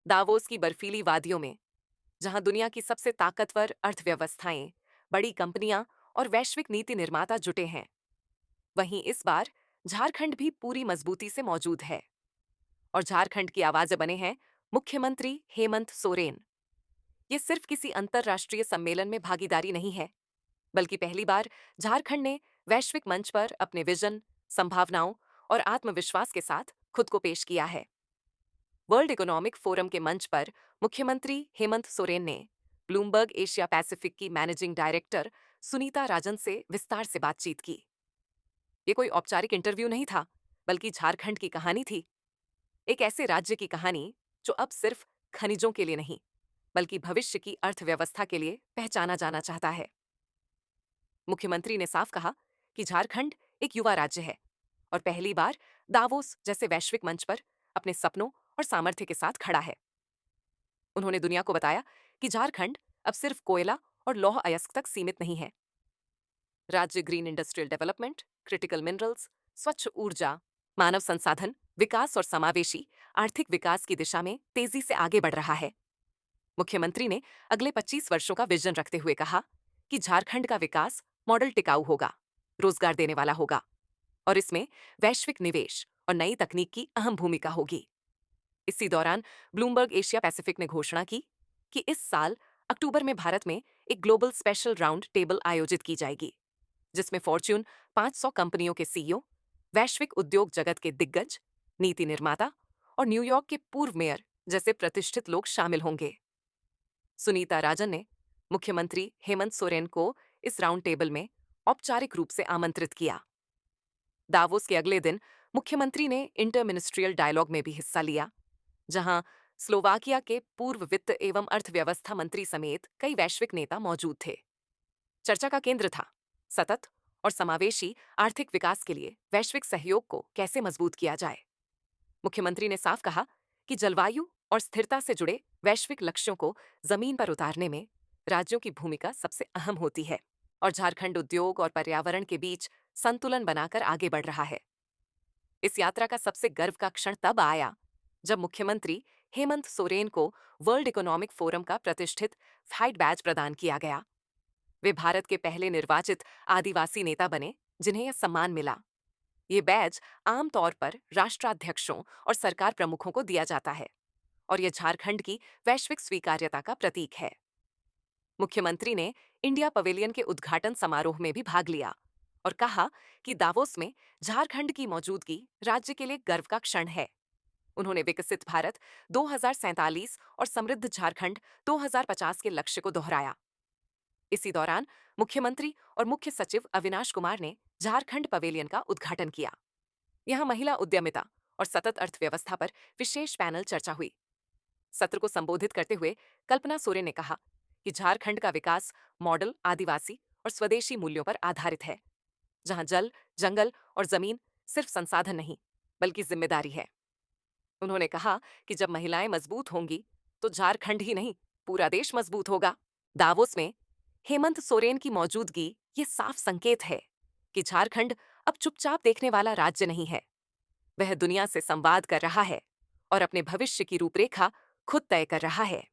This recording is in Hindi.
दावोस की बर्फीली वादियों में, जहां दुनिया की सबसे ताकतवर अर्थव्यवस्थाएं, बड़ी कंपनियां और वैश्विक नीति निर्माता जुटे हैं, वहीं इस बार झारखंड भी पूरी मजबूती से मौजूद है। और झारखंड की आवाज बने हैं मुख्यमंत्री हेमंत सोरेन। ये सिर्फ किसी अंतर्राष्ट्रीय सम्मेलन में भागीदारी नहीं है, बल्कि पहली बार झारखंड ने वैश्विक मंच पर अपने विजन, संभावनाओं और आत्मविश्वास के साथ खुद को पेश किया है। वर्ल्ड इकोनॉमिक फोरम के मंच पर मुख्यमंत्री हेमंत सोरेन ने ब्लूमबर्ग एशिया पैसिफिक की मैनेजिंग डायरेक्टर सुनीता राजन से विस्तार से बातचीत की। ये कोई औपचारिक इंटरव्यू नहीं था, बल्कि झारखंड की कहानी थी। एक ऐसे राज्य की कहानी जो अब सिर्फ खनिजों के लिए नहीं, बल्कि भविष्य की अर्थव्यवस्था के लिए पहचाना जाना चाहता है। मुख्यमंत्री ने साफ कहा कि झारखंड एक युवा राज्य है और पहली बार दावोस जैसे वैश्विक मंच पर अपने सपनों और सामर्थ्य के साथ खड़ा है। उन्होंने दुनिया को बताया कि झारखंड अब सिर्फ कोयला और लौह अयस्क तक सीमित नहीं है। राज्य green industrial development, critical minerals, स्वच्छ ऊर्जा, मानव संसाधन विकास और समावेशी आर्थिक विकास की दिशा में तेजी से आगे बढ़ रहा है। मुख्यमंत्री ने अगले 25 वर्षों का विजन रखते हुए कहा कि झारखंड का विकास मॉडल टिकाऊ होगा, रोजगार देने वाला होगा और इसमें वैश्विक निवेश और नई तकनीक की अहम भूमिका होगी। इसी दौरान ब्लूमबर्ग एशिया पैसिफिक ने घोषणा की कि इस साल अक्टूबर में भारत में एक ग्लोबल स्पेशल राउंड टेबल आयोजित की जाएगी, जिसमें फॉर्च्यून 500 कंपनियों के सीईओ, वैश्विक उद्योग जगत के दिग्गज, नीति निर्माता और न्यूयॉर्क के पूर्व मेयर जैसे प्रतिष्ठित लोग शामिल होंगे। सुनीता राजन ने मुख्यमंत्री हेमंत सोरेन को इस राउंड टेबल में औपचारिक रूप से आमंत्रित किया। दावोस के अगले दिन मुख्यमंत्री ने इंटर मिनिस्ट्रियल डायलॉग में भी हिस्सा लिया, जहां स्लोवाकिया के पूर्व वित्त एवं अर्थव्यवस्था मंत्री समेत कई वैश्विक नेता मौजूद थे। चर्चा का केंद्र था सतत और समावेशी आर्थिक विकास के लिए वैश्विक सहयोग को कैसे मजबूत किया जाए। मुख्यमंत्री ने साफ कहा कि जलवायु और स्थिरता से जुड़े वैश्विक लक्ष्यों को जमीन पर उतारने में राज्यों की भूमिका सबसे अहम होती है और झारखंड उद्योग और पर्यावरण के बीच संतुलन बनाकर आगे बढ़ रहा है। इस यात्रा का सबसे गर्व का क्षण तब आया जब मुख्यमंत्री हेमंत सोरेन को वर्ल्ड इकोनॉमिक फोरम का प्रतिष्ठित फाइट बैज प्रदान किया गया। वे भारत के पहले निर्वाचित आदिवासी नेता बने जिन्हें यह सम्मान मिला। ये बैज आमतौर पर राष्ट्राध्यक्षों और सरकार प्रमुखों को दिया जाता है और यह झारखंड की वैश्विक स्वीकार्यता का प्रतीक है। मुख्यमंत्री ने इंडिया पवेलियन के उद्घाटन समारोह में भी भाग लिया और कहा कि दावोस में झारखंड की मौजूदगी राज्य के लिए गर्व का क्षण है। उन्होंने विकसित भारत 2047 और समृद्ध झारखंड 2050 के लक्ष्य को दोहराया। इसी दौरान मुख्यमंत्री और मुख्य सचिव अविनाश कुमार ने झारखंड पवेलियन का उद्घाटन किया। यहां महिला उद्यमिता और सतत अर्थव्यवस्था पर विशेष पैनल चर्चा हुई। सत्र को संबोधित करते हुए कल्पना सोरेन ने कहा कि झारखंड का विकास मॉडल आदिवासी और स्वदेशी मूल्यों पर आधारित है, जहां जल, जंगल और जमीन सिर्फ संसाधन नहीं, बल्कि जिम्मेदारी है। उन्होंने कहा कि जब महिलाएं मजबूत होंगी, तो झारखंड ही नहीं, पूरा देश मजबूत होगा। दावोस में हेमंत सोरेन की मौजूदगी ये साफ संकेत है कि झारखंड अब चुपचाप देखने वाला राज्य नहीं है। वह दुनिया से संवाद कर रहा है और अपने भविष्य की रूपरेखा खुद तय कर रहा है।